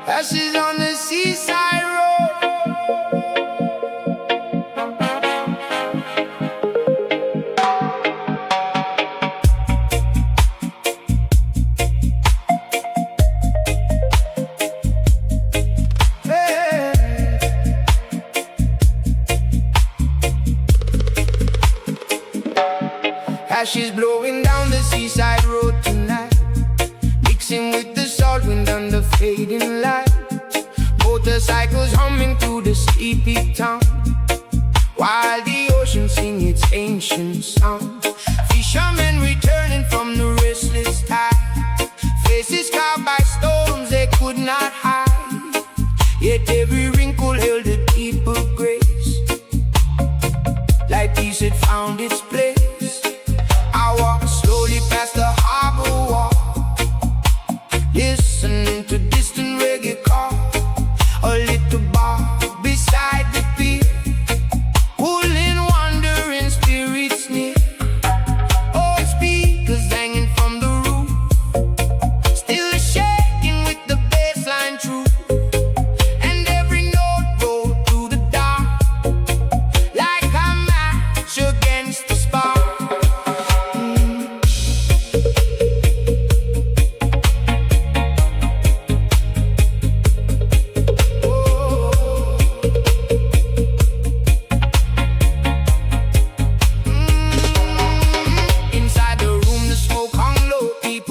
Ashes on the seaside road. Hey. Ashes blowing down the seaside road tonight, mixing with the salt wind and the fading light. Motorcycles humming through the sleepy town, while the ocean sings its ancient song. Fishermen returning from the restless tide, faces carved by storms they could not hide. Yet every wrinkle held a deeper grace, like peace had found its place. I walk slowly past the harbor wall, listening to distant reggae call. A little bar beside the pier, pulling wandering spirits near. Old speakers hanging from the roof, still shaking with the bassline true. And every note rolled through the dark, like a match against the spark.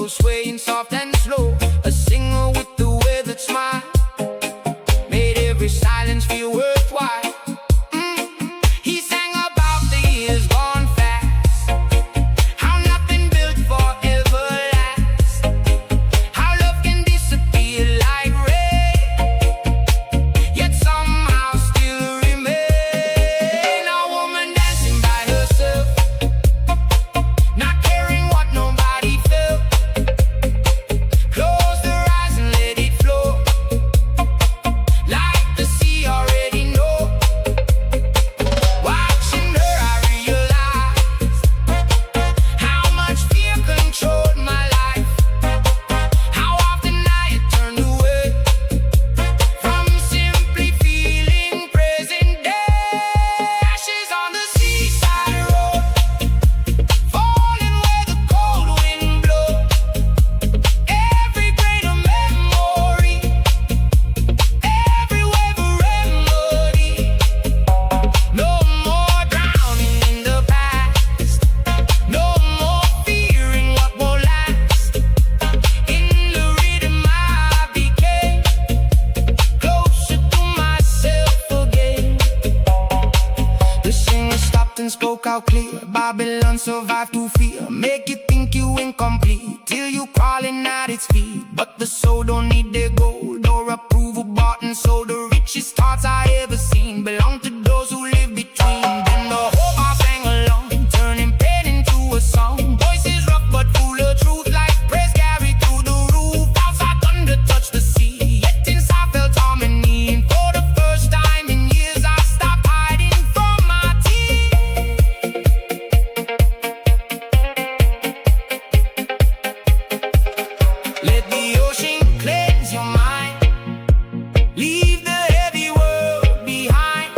Swaying soft and slow, a singer with the weathered smile made every silence feel worthwhile. He sang about the years gone fast, how nothing built forever lasts, how love can disappear like rain, yet somehow still remain. A woman dancing by herself, not caring what nobody felt. Close their eyes and let it flow, like the sea already know. Watching her I realized how much fear controlled my life, how often I had turned away from simply feeling present day. Ashes on the seaside road, falling where the cold wind blows. Every grain of memory, every wave a remedy. No more drowning in the past, no more fearing what won't last. In the rhythm I became closer to myself again. The singer stopped and spoke out clear. Babylon survived to fear, make you think you incomplete till you crawling at its feet. But the soul don't need their gold or approval bought and sold. The richest hearts I ever seen belong to those who live between. Then the whole bar sang along, turning pain into a song. Voices rough but full of truth, like praise carried through the roof. Outside thunder touched the sea, yet inside felt harmony. And for the first time in years I stopped hiding from my tears. Let the ocean cleanse your mind, leave the heavy world behind.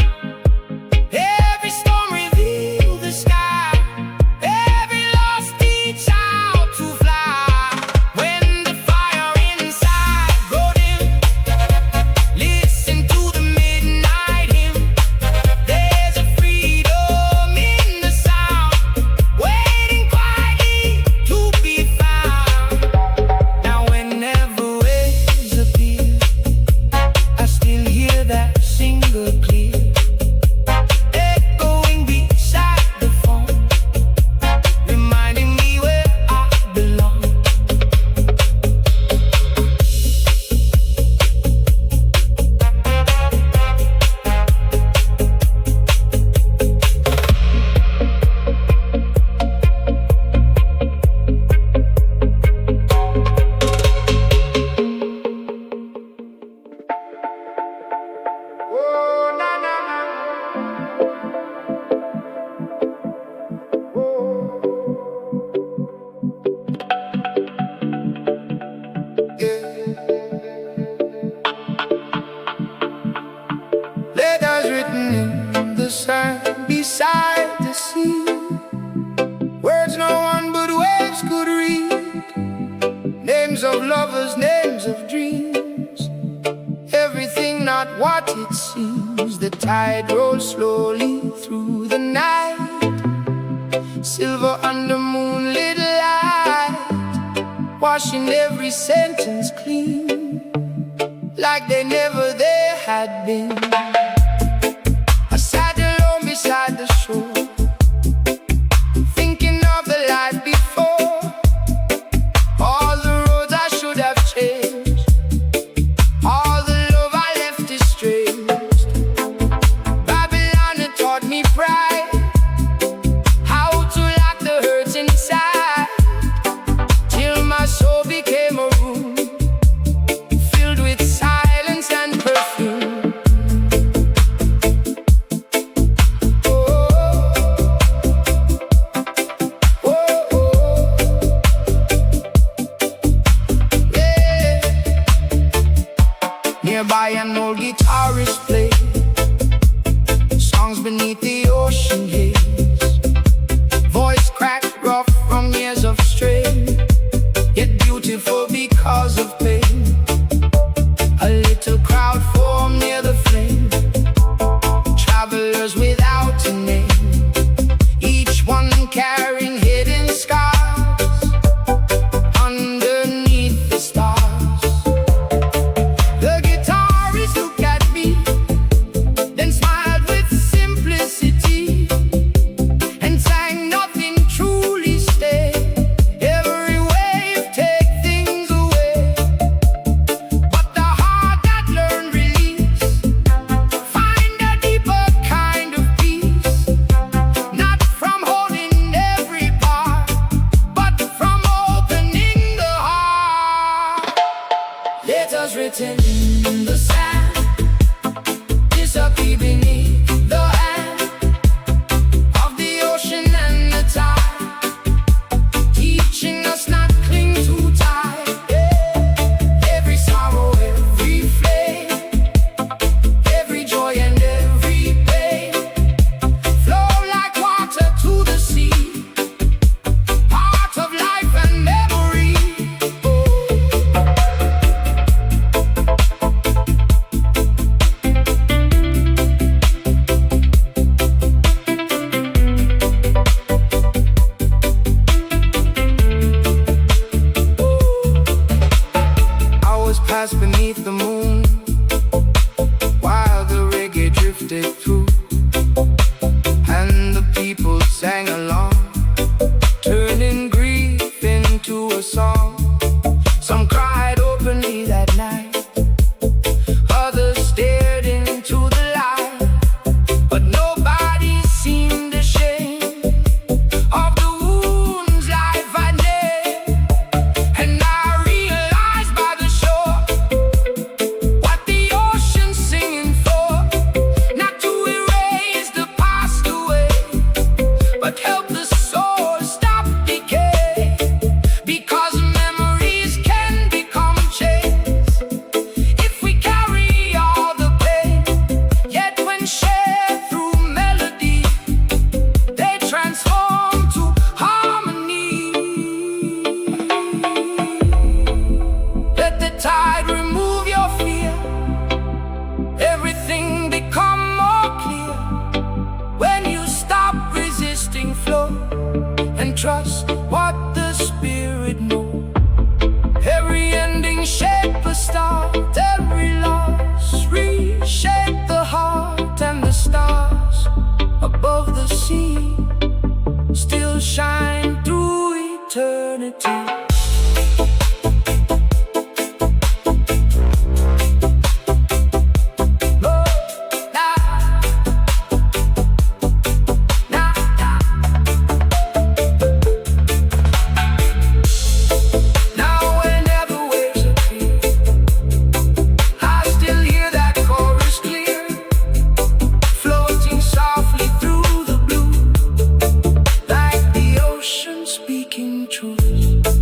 words no one but waves could read. Names of lovers, names of dreams. Everything not what it seems. The tide rolls slowly through the night. Silver under moonlit light, washing every sentence clean, like they never there had been. I sat alone beside the shore, thinking of the life before. All the roads I should have changed, all the love I left estranged. Babylon had taught me pride, how to lock the hurts inside, till my soul became a room filled with silence and perfume. Nearby an old guitarist played songs beneath the ocean haze. Voice cracked rough from years of strain, yet beautiful because of pain. A little crowd formed near the flame, travelers without a name, each one carrying hidden scars underneath the stars. The guitarist looked at me, then smiled with simplicity, and sang nothing truly stay. Every wave take things away, but the heart that learned release find a deeper kind of peace, not from holding every part, but from opening the heart. Letters written in the sand disappear beneath the hand of the ocean and the tide, teaching us not cling too tight. Every sorrow, every flame, every joy and every pain flow like water to the sea, part of life and memory. Hours passed beneath the moon, while the reggae drifted through, and the people sang along, turning grief into a song. Some cried openly that night, others stared into the light, but nobody seemed ashamed of the wounds life had made. And I realized by the shore what the ocean's singing for, not to erase the past away, but help the soul stop decay, because memories can become chains if we carry all the pain. Yet when shared through melody, they transform to harmony. Let the tide remove your fear, everything become more clear when you stop resisting flow and trust what the spirit knows. Every ending shape a start, every loss reshape the heart, and the stars above the sea still shine through eternity. Now whenever waves appear, I still hear that chorus clear, floating softly through the blue, like the ocean speaking truth.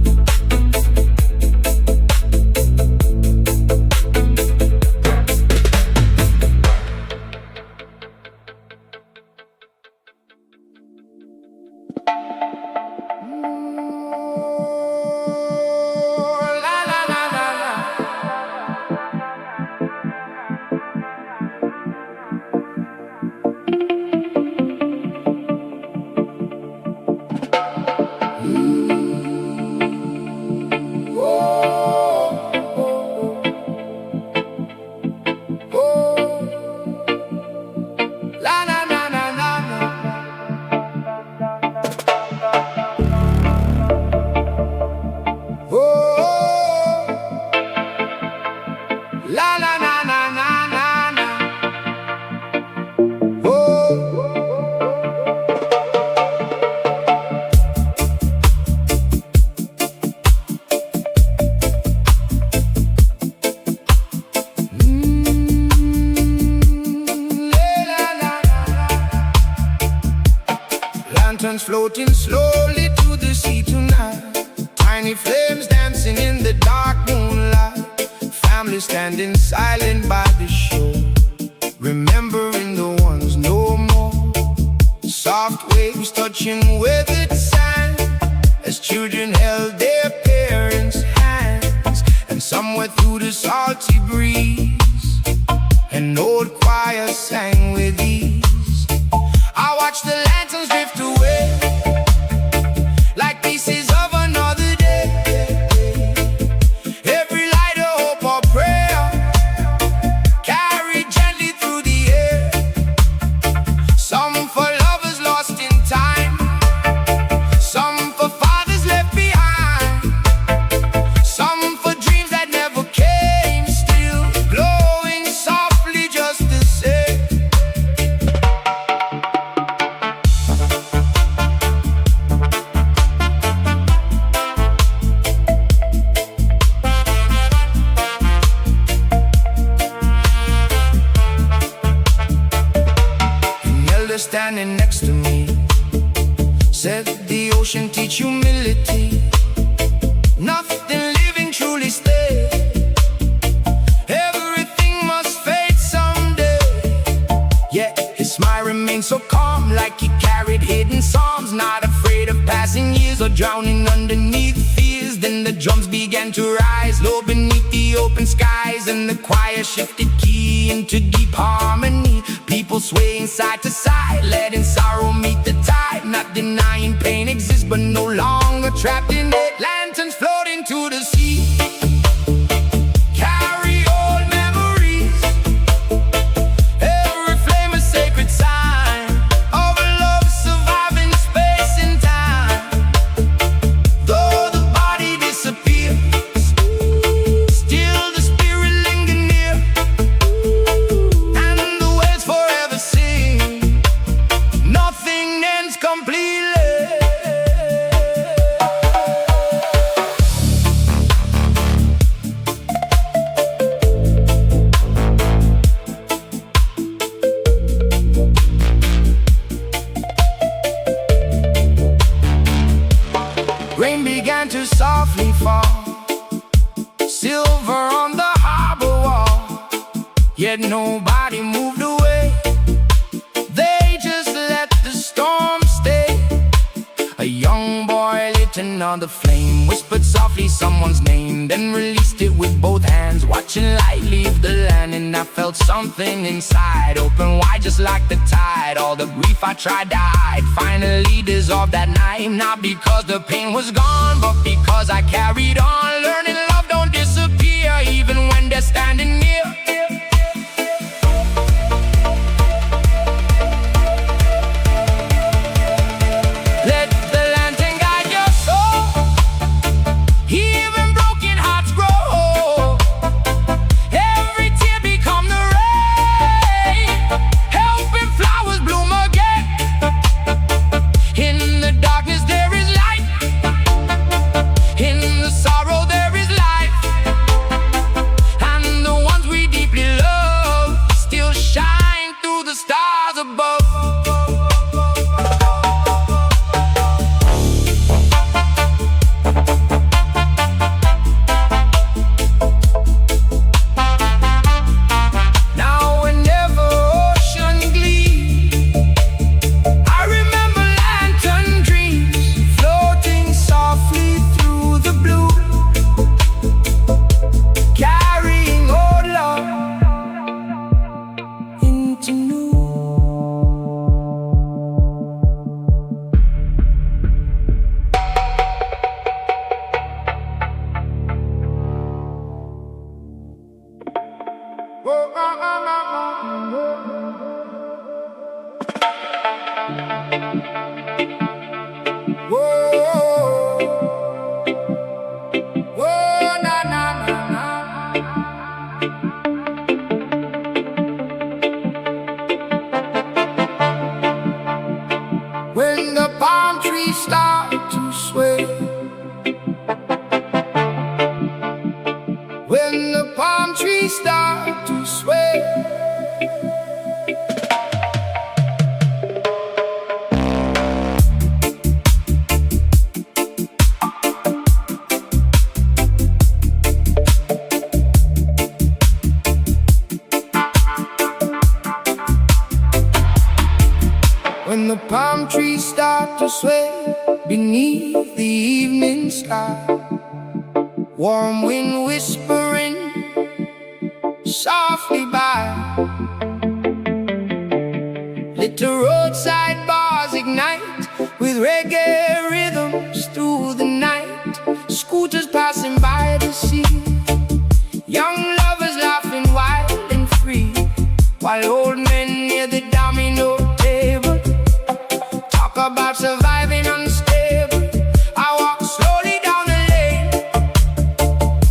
floating slowly to the sea tonight. Tiny flames dancing in the dark moonlight. Family standing silent by the shore, remembering the ones no more. Soft waves touching weathered sand, as children held their parents' hands. And somewhere through the salty breeze, an old choir sang with ease. I watched the lanterns drift away, like pieces of another day. Every light a hope or prayer, carried gently through the air. Some for lovers lost in time, some for fathers left behind, some for dreams that never came, still glowing softly just the same. Standing next to me said the ocean teach humility. Nothing living truly stays, everything must fade someday. Yet his smile remained so calm, like he carried hidden psalms, not afraid of passing years or drowning underneath fears. Then the drums began to rise low beneath the open skies, and the choir shifted key into deep harmony. People swaying side to side, letting sorrow meet the tide. Not denying pain exists, but no longer trapped in it. Lanterns floating to the sea, carry old memories. Every flame a sacred sign of a love surviving space and time. Though the body disappears, still the spirit linger near, and the waves forever sing. Nothing ends completely. Rain began to softly fall, silver on the harbor wall. Yet nobody moved away, they just let the storm stay. A young boy lit another flame, whispered softly someone's name, then released it with both hands, watching light leave the land. And I felt something inside open wide, just like the tide. All the grief I tried to hide finally dissolved that night. Not because the pain was gone, but because I carried on, learning love don't disappear even when they're standing near. Let the lantern guide your soul, even broken hearts grow. Every tear become the rain, helping flowers bloom again. In the darkness there is light, in the sorrow there is life, and the ones palm trees start to sway beneath the evening sky. Warm wind whispering softly by. Little roadside bars ignite with reggae rhythms through the night. Scooters passing by the sea, young lovers laughing wild and free, while old men near the domino table talk about surviving unstable. I walk slowly down the lane,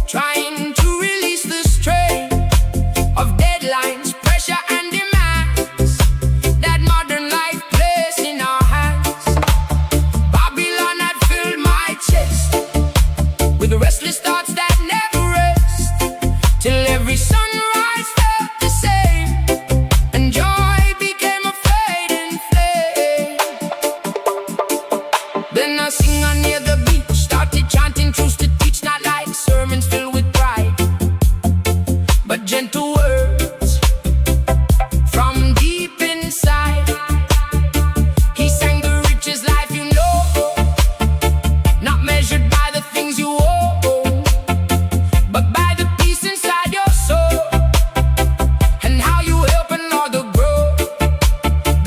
trying to release the strain of deadlines, pressure and demands that modern life places in our hands. Babylon had filled my chest with restless thoughts that never rest, till every sunrise felt the same, and joy became a fading flame. Then a singer near the beach started chanting truths to teach, not like sermons filled with pride, but gentle words from deep inside. He sang the richest life you know, not measured by the things you own, but by the peace inside your soul, and how you help another grow.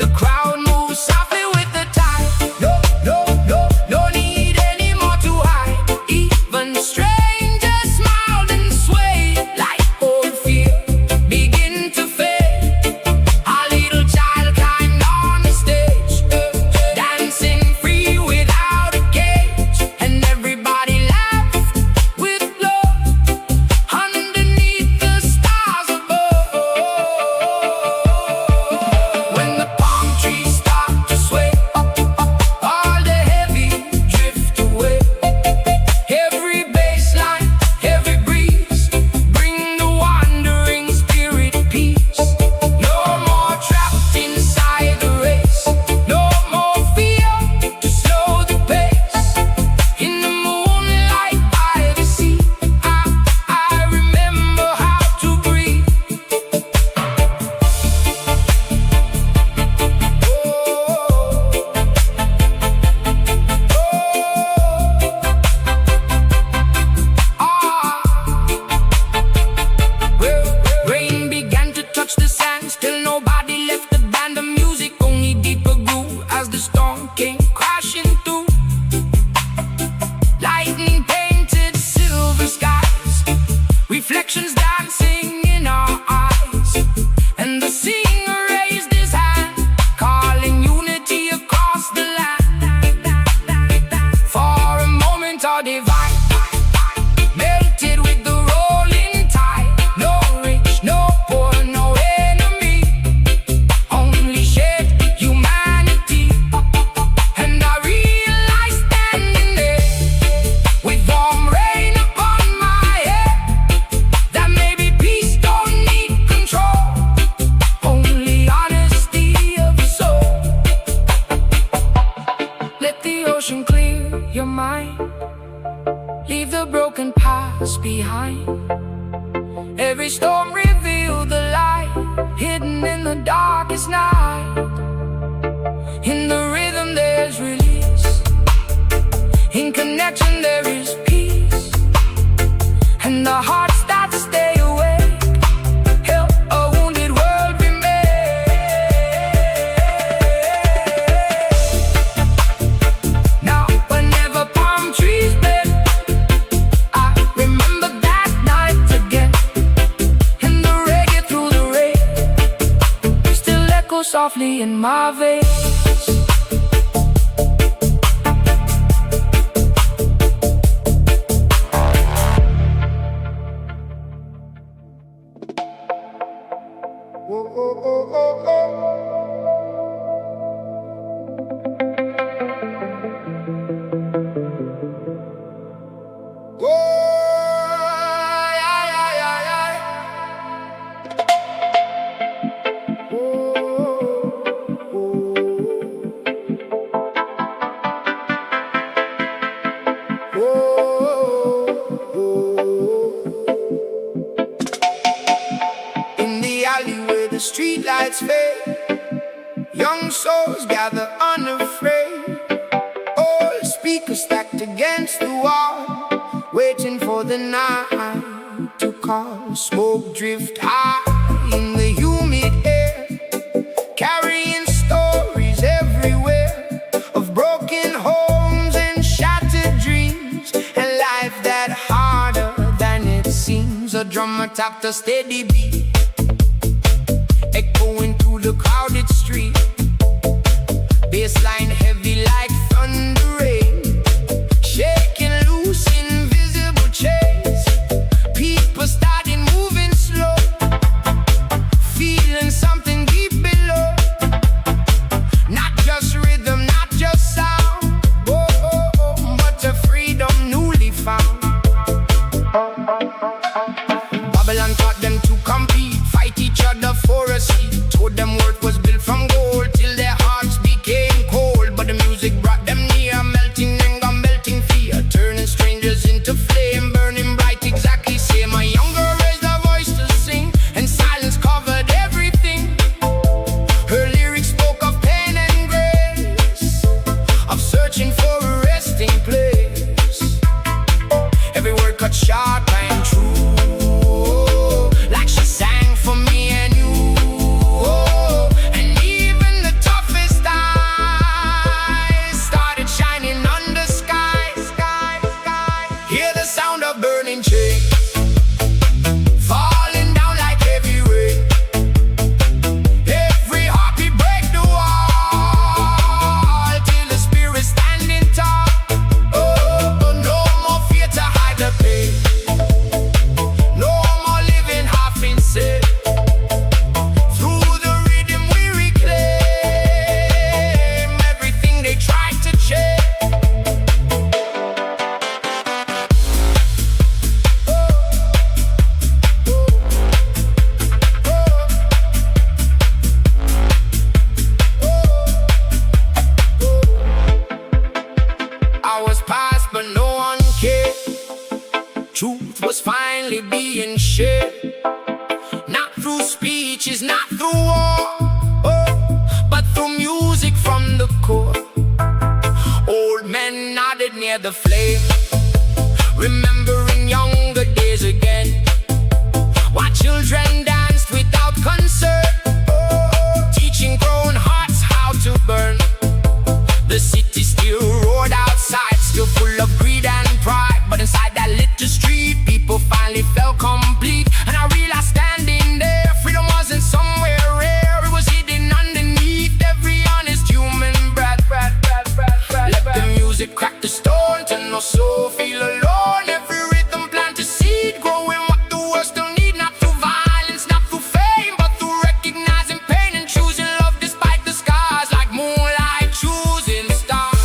The crowd moves softly with the tide. No, no, no, no need anymore to hide. Even strangers smiled and swayed like old fear begin to fade. Our little child climbed on the stage, dancing free without a cage, and everybody laughed with love underneath the stars above. When the palm trees start to sway, all the heavy drift away. Every bassline, every breeze bring the wandering spirit peace. No more trapped inside the race, no more fear to slow the pace. In the moonlight by the sea, I remember how to breathe. Rain began to touch the sand, still nobody left the band. The music only deeper grew as the storm came crashing through. Lightning painted silver skies, reflections dancing in our eyes, and the singer raised his hand, calling unity across the land. For a moment our divine melted with the rolling tide. No rich, no poor, no enemy, only shared humanity. And I realized standing there with warm rain upon my head, that maybe peace don't need control, only honesty of soul. Let the ocean clear your mind, leave the broken past behind. Every storm revealed the light hidden in the darkest night. In the rhythm there's release, in connection there is peace, and the heart starts to stay awake, help a wounded world remain. Now whenever palm trees bend, I remember that night again, and the reggae through the rain still echoes softly in my veins. Oh, oh, oh, oh, oh. the streetlights fade, young souls gather unafraid. against the wall, waiting for the night to call. Smoke drift high in the humid air, carrying stories everywhere of broken homes and shattered dreams, and life that harder than it seems. A drummer tapped a steady beat, echoing through the crowded street. Bassline heavy like thunder rain, shaking loose invisible chains. People started moving slow, feeling something deep below. Not just rhythm, not just sound, but a freedom newly found. Babylon taught them to compete, fight each other for a seat. Told them worth was built from gold, till their hearts became cold. But the music brought them near, melting anger, melting fear, turning strangers into flame, burning bright exactly same. A younger raised her voice to sing, and silence covered everything. Her lyrics spoke of pain and grace, of searching for a resting place. Every word cut sharp and true, like she sang for me and you. And even the toughest eyes started shining under sky. Hear the sound of burning chains falling down like heavy rain. Every heartbeat break the wall, till the spirit standing tall. No more fear to hide the pain, no more living half insane. Through the rhythm we reclaim everything they tried to change. Hours passed but no one cared. Truth was finally being shared, not through speeches, not through war, but through music from the core. Old men nodded near the flame, remembering younger days again, while children danced without concern, teaching grown hearts how to burn. The city still roared outside, still full of greed and pride, but inside that little street, people finally felt complete. And I realized standing there, freedom wasn't somewhere rare, it was hidden underneath every honest human breath. Let the music crack the stone till no soul feel alone. Every rhythm plant a seed, growing what the world still need. Not through violence, not through fame, but through recognizing pain and choosing love despite the scars, like moonlight choosing stars.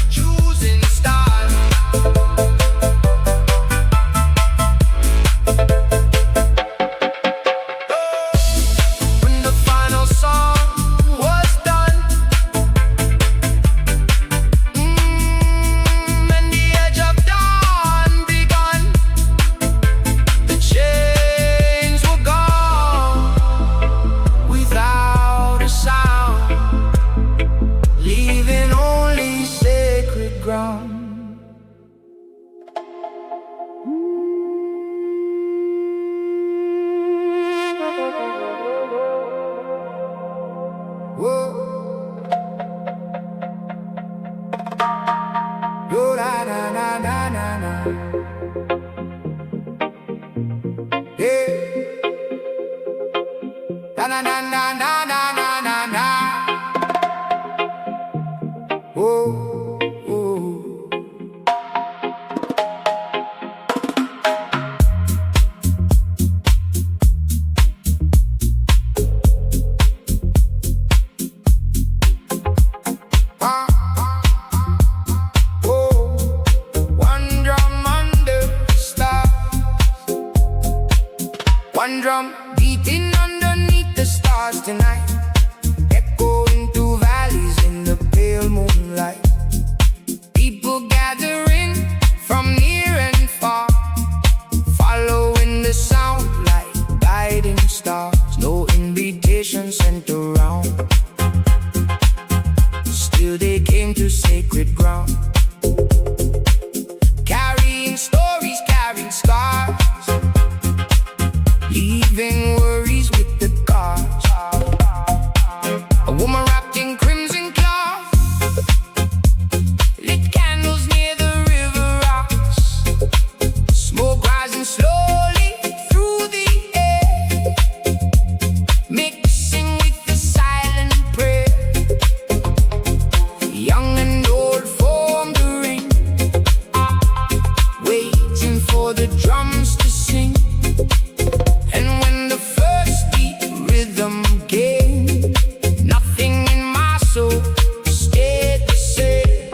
Choosing stars. When the final song was done, and the edge of dawn begun, the chains were gone without a sound, leaving only sacred ground. Whoa. Yo, da, da, da, da, da, da. Yeah. Da, da, da, da, da, da, da, da, da. Whoa, whoa. One drum under the stars, one drum beating underneath the stars tonight, echoing through valleys in the pale moonlight. sacred ground. Carrying stories, carrying scars, leaving worries with the cars. A woman wrapped in crimson cloth lit candles near the river rocks. Smoke rising slowly through the air, mixing with the silent prayer. Young and old formed a ring, waiting for the drums to sing. And when the first beat rhythm came, nothing in my soul stayed the same.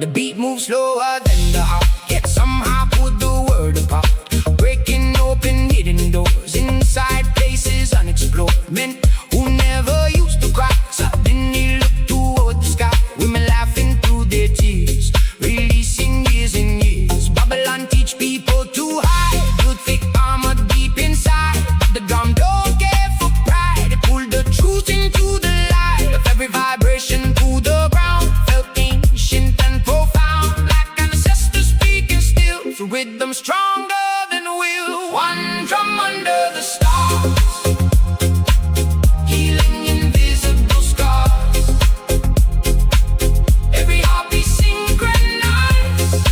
The beat moves slower than the heart, yet somehow put the world apart. Breaking open hidden doors inside places unexplored. Men who never used to cry suddenly look toward the sky. Women laughing through their tears, releasing years and years. Babylon teach people to hide, build thick armor deep inside. The drum don't care for pride, it pulled the truth into the light of every vibration to the ground. Felt ancient and profound, like ancestors speaking still, through rhythm stronger than will. One drum under the stars, healing invisible scars. Every heartbeat synchronized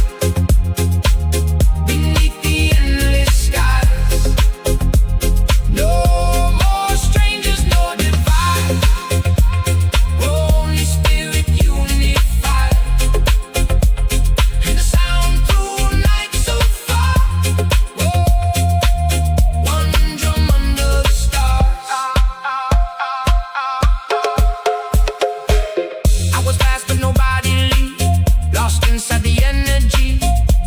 beneath the endless skies. No more strangers, no divide, only spirit unified. And the sound through night so far. Whoa. One drum under the stars. I was fast but nobody leave, lost inside the energy.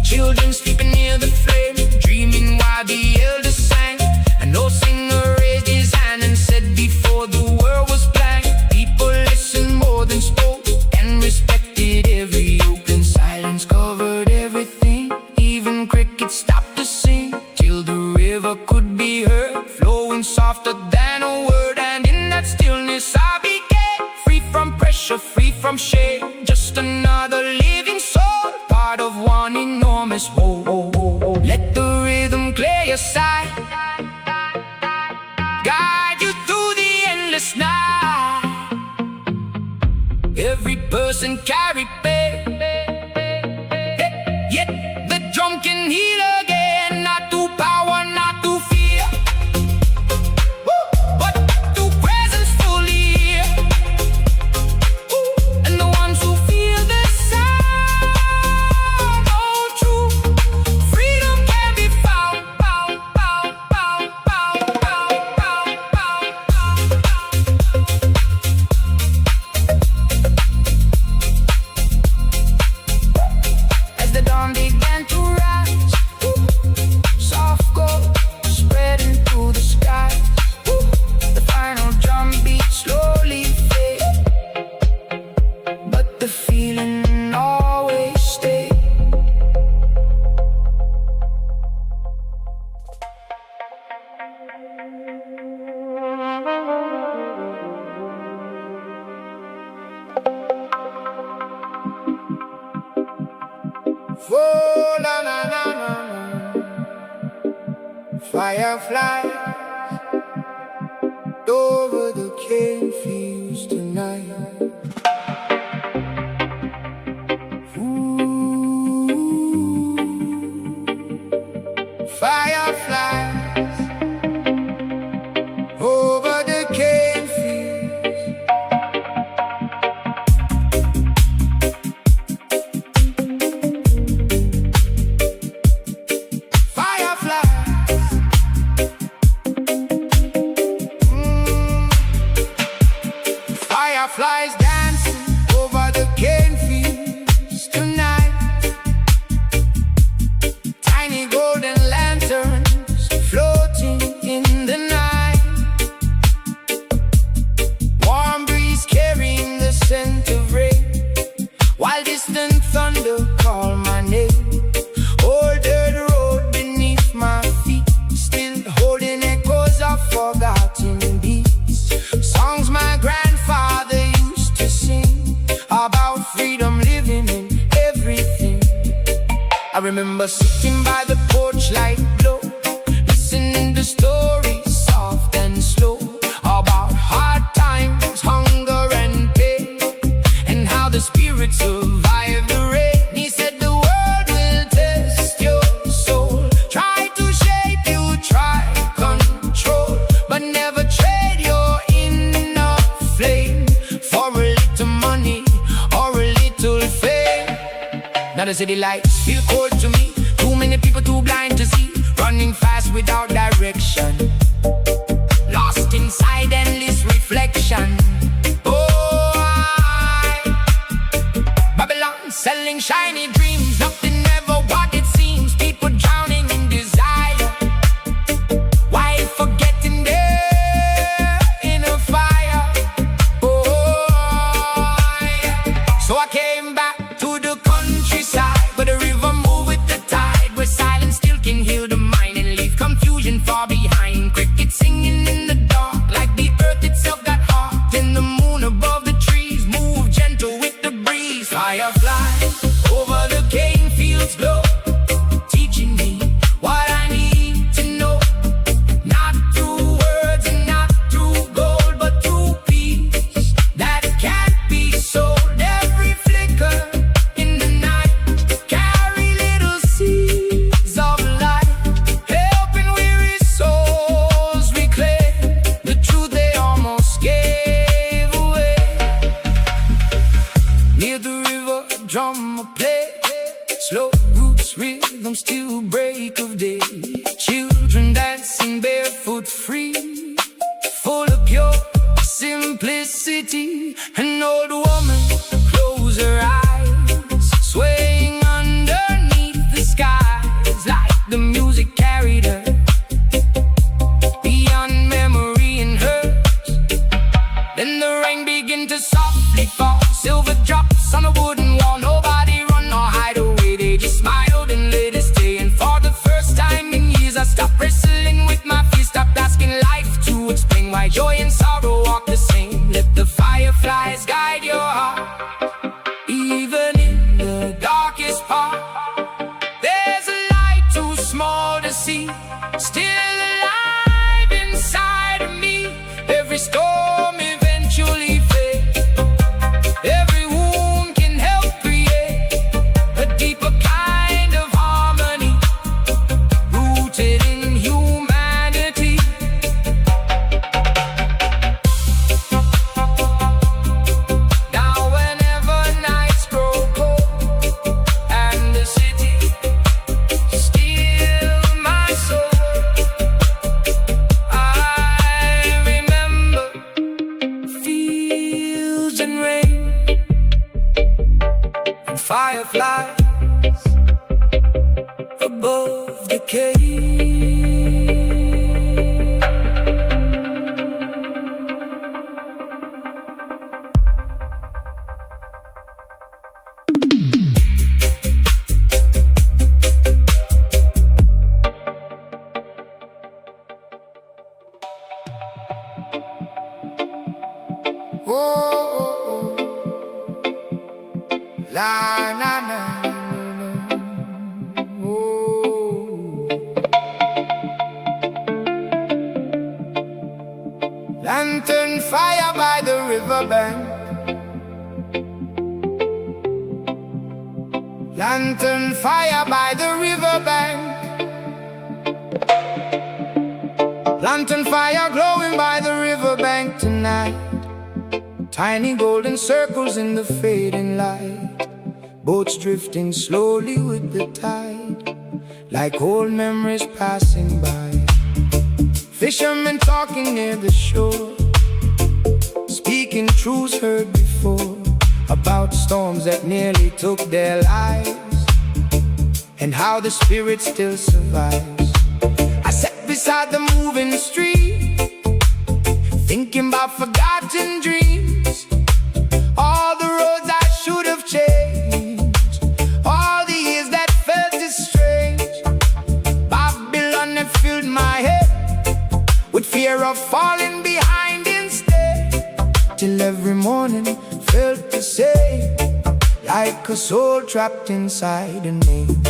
Children sleeping near the flame, dreaming while the elders sang. An old singer raised his hand and said, before the world was blank, people listened more than spoke and respected every open. Silence covered everything, even crickets stopped to sing, till the river could be heard, flowing softer than a word. And in that stillness I became free from pressure, free from shame, just another living soul, part of one enormous whole. Let the rhythm clear your sight, guide you through the endless night. Every person carry pain, yet the drum can heal again. Not through power, not through fear, but through presence fully here. And the ones who feel the sound know true freedom can be found. As the dawn began to rise, soft gold spreading through the sky. The final drum beat slowly fade, but the feeling always stayed. Oh, na na na na na. Fireflies over the cane fields tonight. Ooh, fireflies over the cane fields. Fireflies remember sitting by the porch light glow, listening to stories soft and slow about hard times, hunger and pain, and how the spirit survived the rain. He said the world will test your soul, try to shape you, try control, but never trade your inner flame for a little money or a little fame. Now the city lights feel cold to me, too many people too blind to see, running fast without direction, lost inside endless reflection. Oh, Babylon selling shiny dreams, nothing ever what it seems, people drowning in desire while forgetting they're in a fire. Oh, so I came back to the countryside, where the river move with the tide, where silence still can heal the mind and leave confusion far behind. Crickets singing in the dark, like the earth itself got heart, and the moon above the trees move gentle with the breeze. Fireflies over the cane fields glow, teaching me what I need to know, not through words and not through gold, but through peace that can't be sold. Every flicker in the night carry little seeds of light, helping weary souls reclaim the truth they almost gave away. Near the river, a drum a play, slow roots rhythm still break of day. Children dancing barefoot free, full of pure simplicity. An old woman close her eyes, swaying underneath the skies, like the music carried her beyond memory and hers. Then the rain began to softly fall, silver drops on a wooden wall. Nobody run or hide away, they just smiled and let it stay. And for the first time in years I stopped wrestling with my fears, stopped asking life to explain why joy and sorrow walk the same. Let the fireflies guide your heart, even in the darkest part. There's a light too small to see, still alive inside of me. Every storm eventually fades, every wound can help create a deeper kind of harmony, rooted in humanity. Now whenever nights grow cold and the city steal my soul, I remember fields and rain and fireflies above the cave. Oh, oh, oh. La, na, na, na, na. Oh. Lantern fire by the riverbank, lantern fire by the riverbank, lantern fire glowing by the riverbank tonight. Tiny golden circles in the fading light, boats drifting slowly with the tide, like old memories passing by. Fishermen talking near the shore, speaking truths heard before, about storms that nearly took their lives, and how the spirit still survives. I sat beside the moving street, thinking about forgotten dreams, all the roads I should have changed, all the years that felt estranged. Babylon had filled my head with fear of falling behind instead, till every morning felt the same, like a soul trapped inside a name.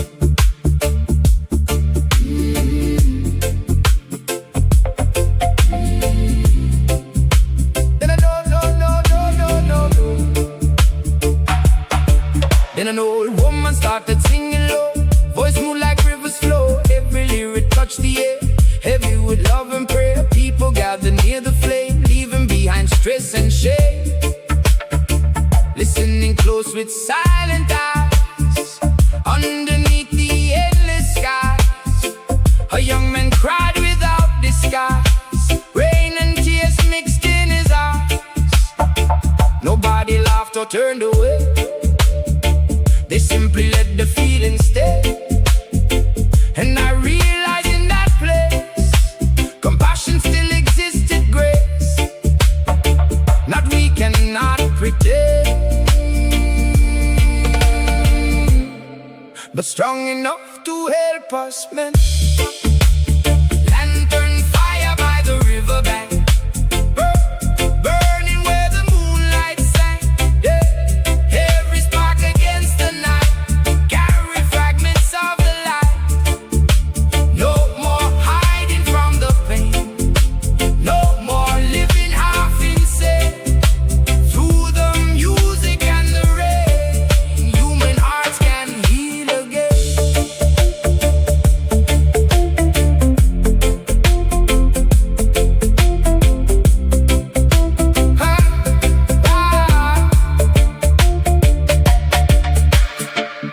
Then an old woman started singing low, voice moved like rivers flow. Every lyric touched the air, heavy with love and prayer. People gathered near the flame, leaving behind stress and shame. Listening close with silent eyes, underneath the endless skies, a young man cried without disguise. Rain and tears mixed in his eyes. Nobody laughed or turned away, they simply let the feeling stay. And I realized in that place, compassion still existed, grace not weak and not pretend, but strong enough to help us mend. Lantern fire by the riverbank, burning where the moonlight sang. Yeah. Every spark against the night, carry fragments of the light. No more hiding from the pain, no more living half insane. Through the music and the rain, human hearts can heal again.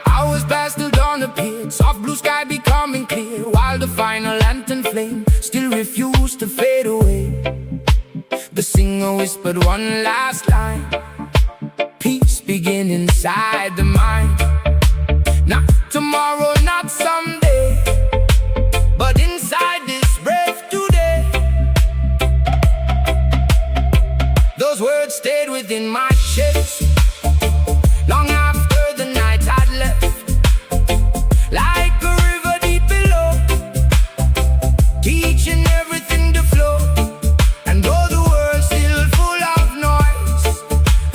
Hours passed till dawn appeared, soft blue sky becoming clear, while the final lantern flame still refused to fade away. The singer whispered one last line, peace begin inside the mind. Not tomorrow, not someday, but inside this breath today. Those words stayed within my chest, long after the night had left. Like a river deep below, teaching everything to flow. And though the world's still full of noise,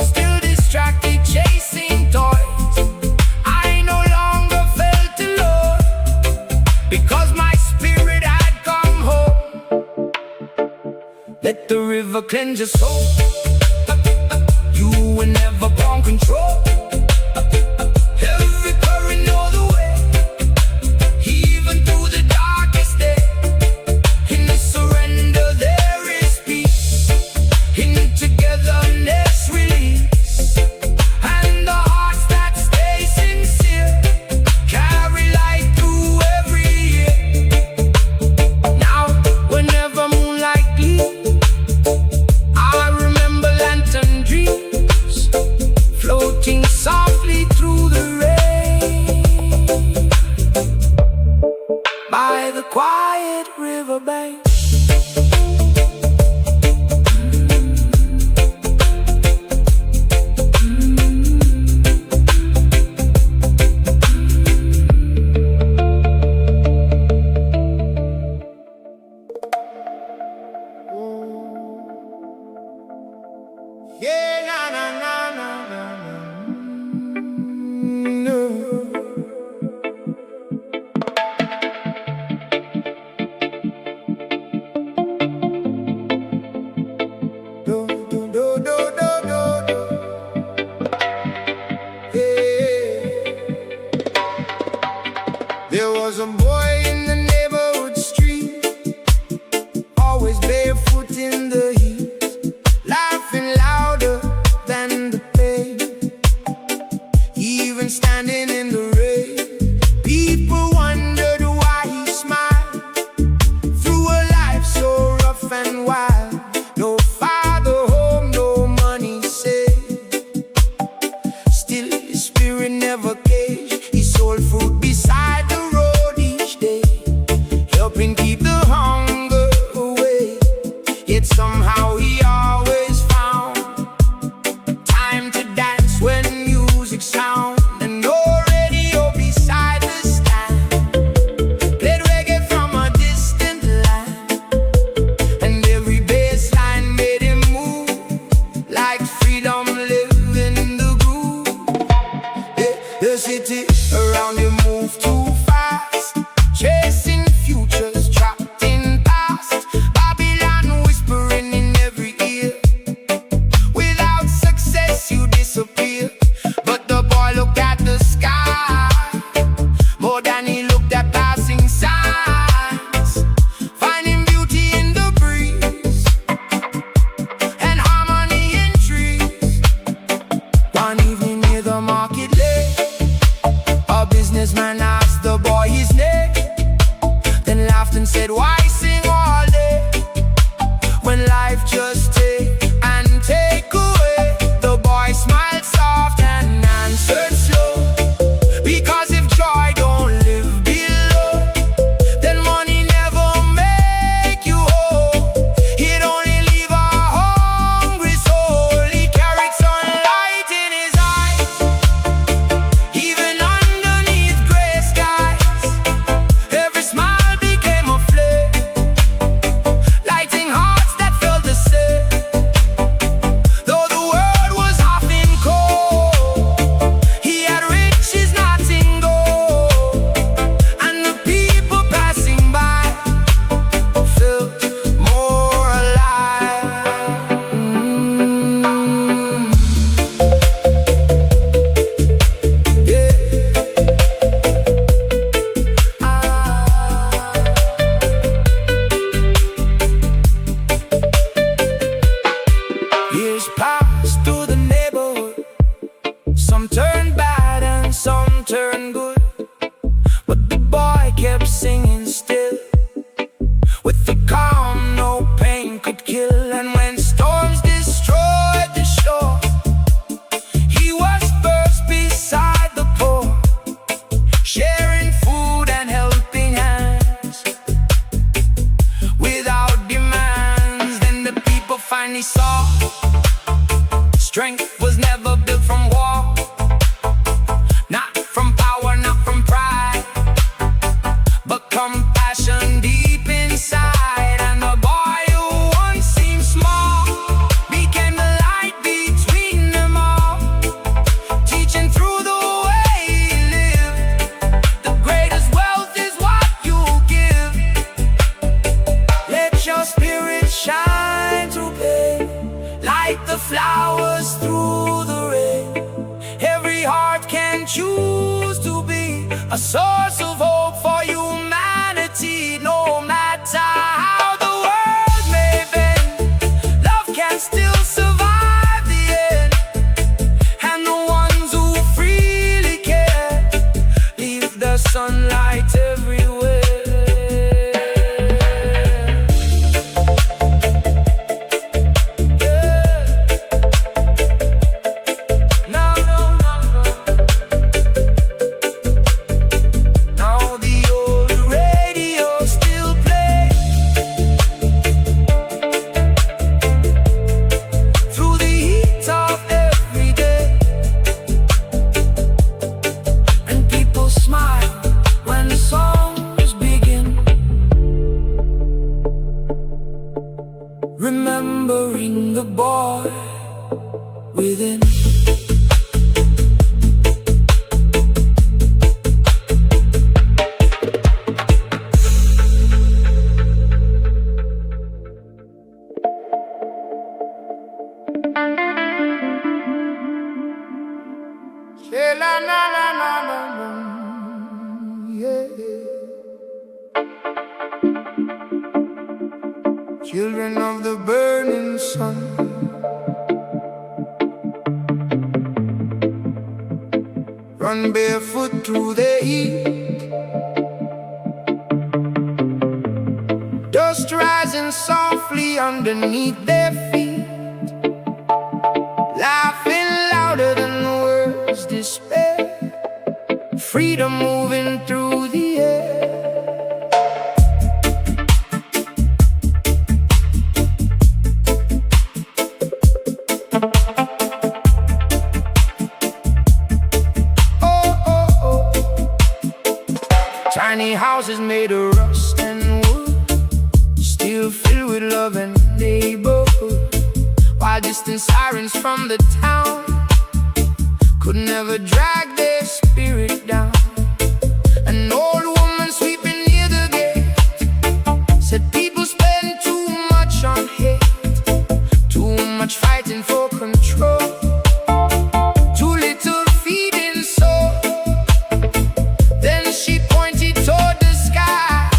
still distracted chasing toys, I no longer felt alone, because my spirit had come home. Let the river cleanse your soul, you were never born control. Every current know the way, even through the darkest day. In the surrender there is peace, in togetherness release. And the hearts that stay sincere carry light through every year. Now whenever moonlight gleams, I remember lantern dreams, floating softly through the rain, by the quiet riverbank. Yeah, na na na na na no. Do do do do do do. Yeah. There was a boy in the neighborhood street, always barefoot in the heat, laughing louder Armies passed through the neighborhood. Some turned bad and some turned good, but the boy kept singing still, with the calm no pain could kill. And when storms destroyed the shore, he was first beside the poor, sharing food and helping hands without demands. Then the people finally saw strength was never built from war, not from power, not from pride, but compassion deep inside. And the boy who once seemed small became the light between them all, teaching through the way he lived. The greatest wealth is what you give. Let your spirit shine through pain, like the flowers through the rain. Every heart can choose to be a source of hope for humanity. No matter how the world may bend, love can still survive the end. And the ones who freely care leave the sunlight everywhere. Remembering the boy within. Children of the burning sun, run barefoot through the heat, dust rising softly underneath their feet, laughing louder than the words despair, freedom moving through the air. Tiny houses made of rust and wood, still filled with love and neighborhood, while distant sirens from the town could never drag their spirit down. An old woman sweeping near the gate said people spend too much on hate, too much fighting for control, too little feeding soul. Then she pointed toward the sky,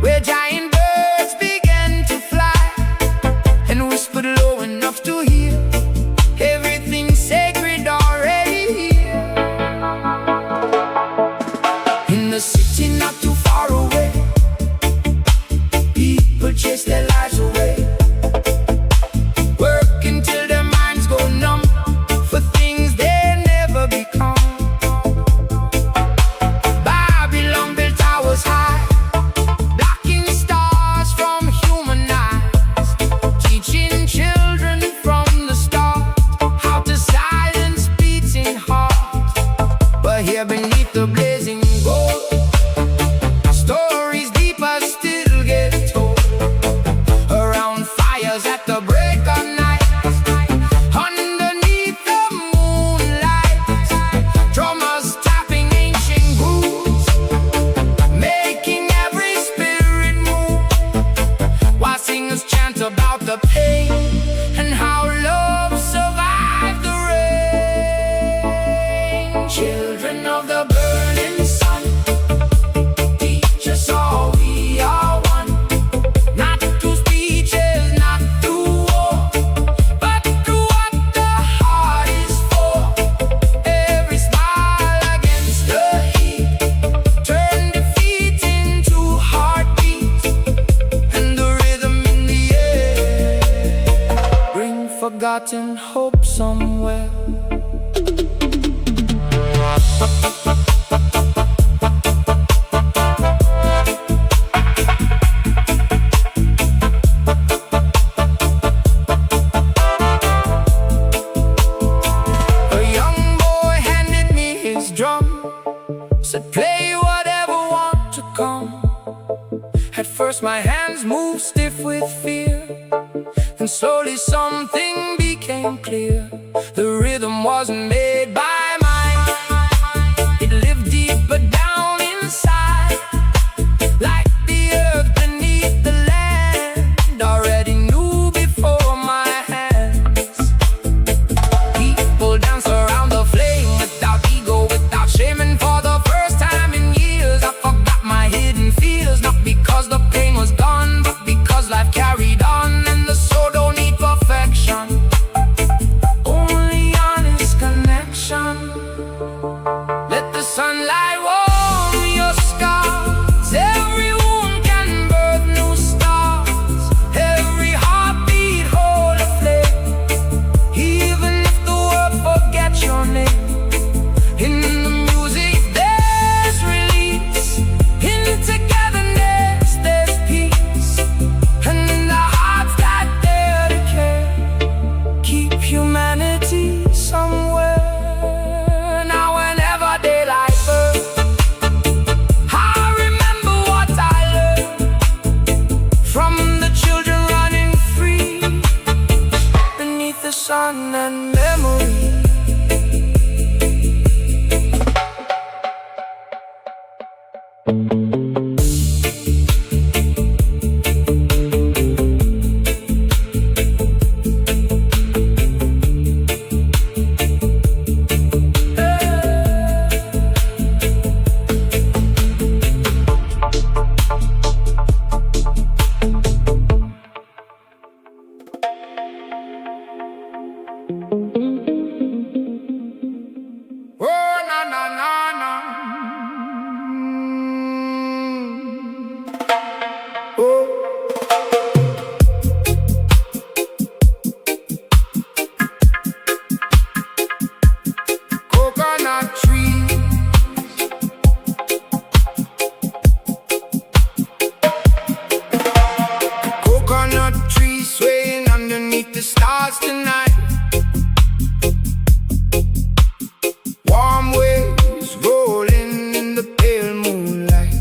where giant birds began to fly, and whispered low enough to hear everything sacred already here. In the city not too far away, people chase their lives away, working till their minds go numb for things they never become. Babylon built towers high, blocking stars from human eyes, teaching children from the forgotten hope somewhere. A young boy handed me his drum, said play whatever want to come. At first my hands moved stiff with fear, then slowly something became clear. The rhythm wasn't made by mind, it lived deeper down inside. Like the earth beneath the land, already knew before my hands. People dance around the flame without ego, without shame, and for the first time in years I forgot my hidden fears. Not because the pain was gone, but because life carried on. And the soul don't need perfection, only honest connection. Let the sunlight warm your scars. Every wound can birth new stars. Every heartbeat hold a flame, even if the world forgets your name. In the music there's release, in togetherness there's peace, and in the hearts that dare to care, keep humanity somewhere. Now whenever daylight burns, I remember what I learned from the children running free beneath the sun and memory. Oh, na na na na. Oh. Coconut trees, coconut trees swaying underneath the stars tonight. Warm waves rolling in the pale moonlight.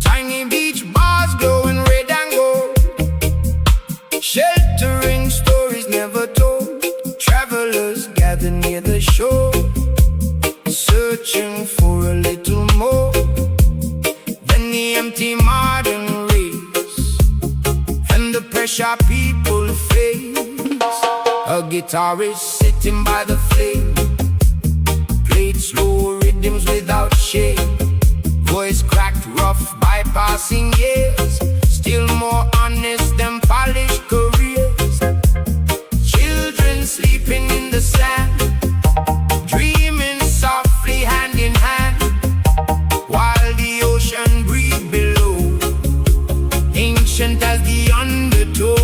Tiny beach bars glowing red and gold, sheltering stories never told. Travelers gather near the shore, searching for a little more than the empty modern race and the pressure people face. A guitarist sitting by the flame played slow rhythms without shame. Voice cracked rough by passing years, still more honest than polished careers. Children sleeping in the sand, dreaming softly hand in hand, while the ocean breathed below, ancient as the undertow.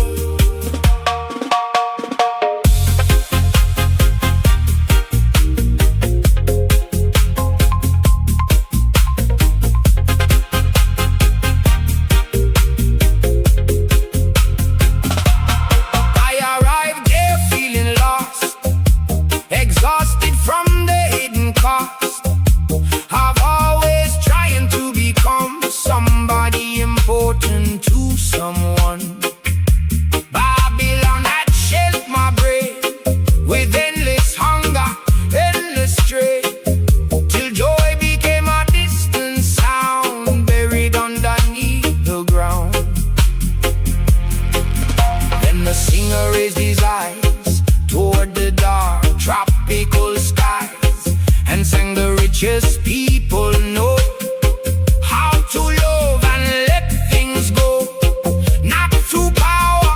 I arrived there feeling lost, exhausted from the hidden cost of always trying to become somebody important to someone. Babylon had shaped my brain with endless hunger, endless strain, till joy became a distant sound buried underneath the ground. Then the singer raised his eyes toward the dark tropical skies and sang the richest people know how to love and let things go. Not through power,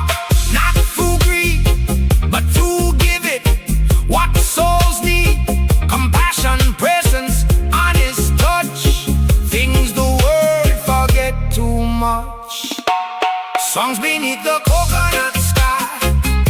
not through greed, but to give it what souls need. Compassion, presence, honest touch, things the world forget too much. Songs beneath the coconut sky,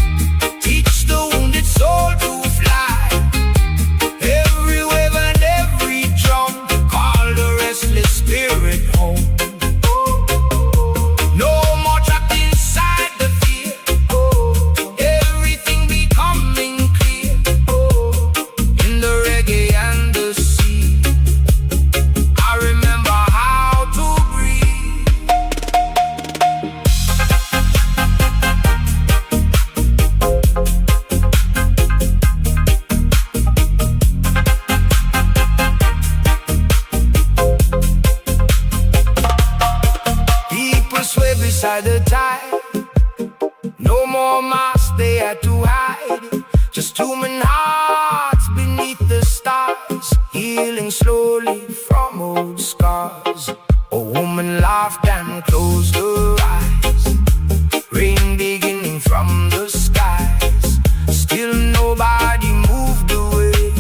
tried to hide it. Just human hearts beneath the stars, healing slowly from old scars. A woman laughed and closed her eyes, rain beginning from the skies. Still nobody moved away,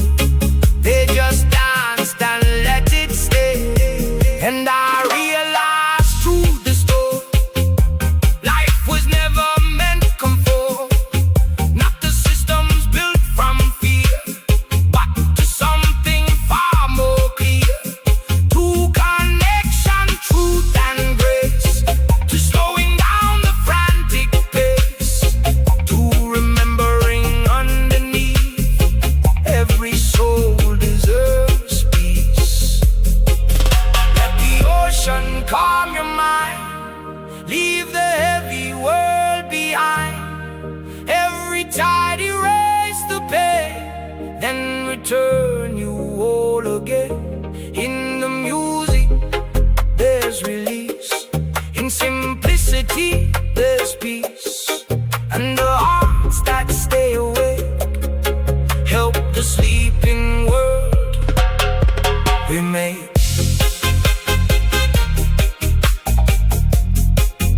they just danced and let it stay. And I realized through the storm, life was never meant to conform. Not the systems built from fear, but to something far more clear. To connection, truth and grace, to slowing down the frantic pace, to remembering underneath every soul deserves peace. Let the ocean calm your mind, leave the heavy world behind. Every tide erase the pain, then return you whole again. In the music there's release, in simplicity there's peace. And the hearts that stay awake help the sleeping world remain.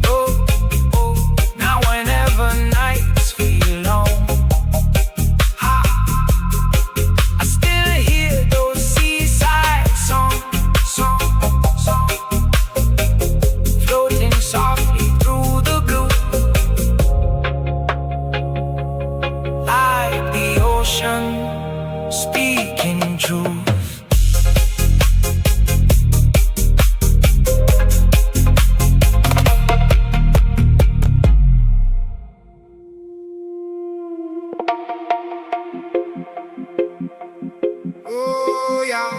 Oh, oh, now whenever nights feel long, I still hear those seaside songs, floating softly through the blue, like the ocean speaking truth. Oh yeah.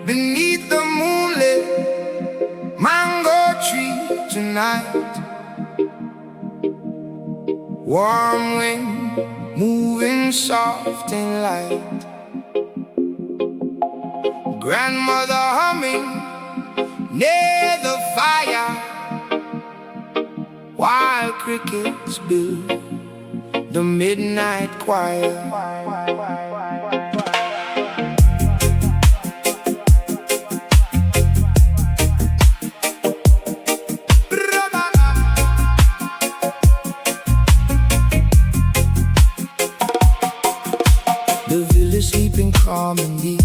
Beneath the moonlit mango tree tonight, warm wind moving soft and light, grandmother humming near the fire, while crickets build the midnight choir. The village sleeping calm and deep,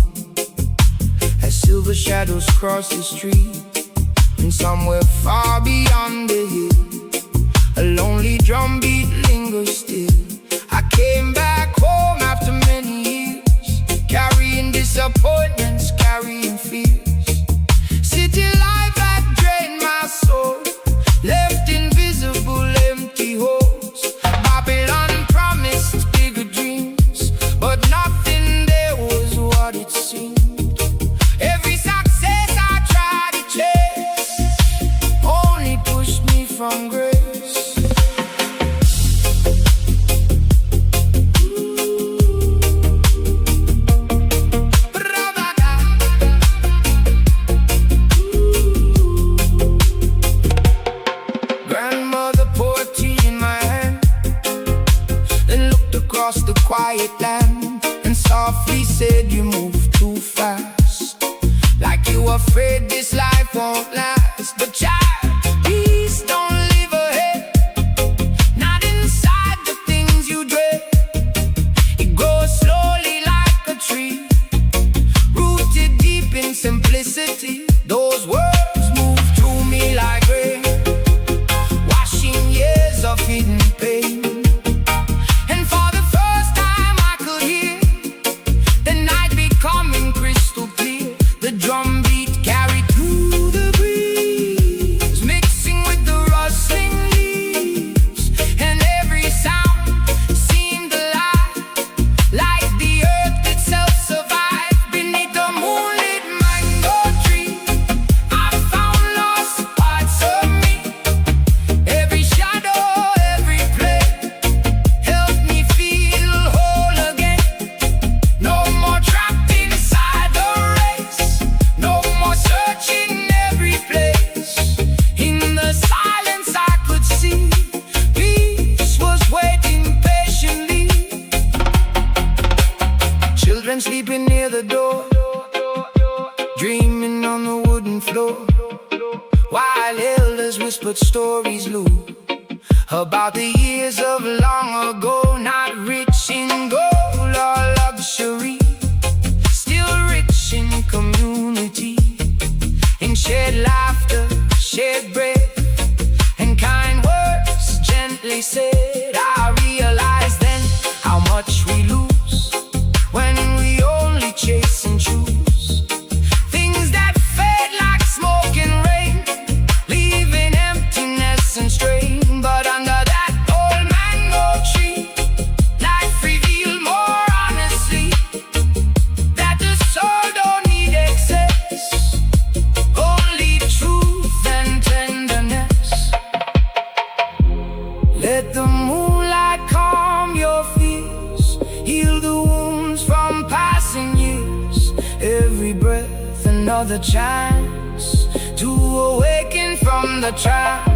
as silver shadows cross the street. And somewhere far beyond the hill, a lonely drumbeat lingers still. I came back home after many years, carrying disappointments, carrying fears. City life had drained my soul, left invisible empty holes. Babylon promised bigger dreams, but nothing there was what it seemed. Every success I tried to chase only pushed me from grace. Grandmother poured tea in my hand, then looked across the quiet land and softly said, "You move too fast, like you afraid this life won't last. But child, peace don't live ahead, not inside the things you dread. It grows slowly like a tree, rooted deep in simplicity." Those words move through me like rain, washing years of hidden pain. And for the first time I could hear the night becoming crystal clear. The drum beat carried through the breeze, sleeping near the door, dreaming on the wooden floor, while elders whispered stories low about the years of long ago. Not rich in gold or luxury, still rich in community, in shared laughter, shared bread, and kind words gently said. I realized then how much we lose when we only chase and choose things that fade like smoke and rain, leaving emptiness and strain. But under that old mango tree, life revealed more honestly that the soul don't need excess, only truth and tenderness. Let the moonlight calm your fears, heal the wounds from passing years. Every breath another chance to awaken from the trance.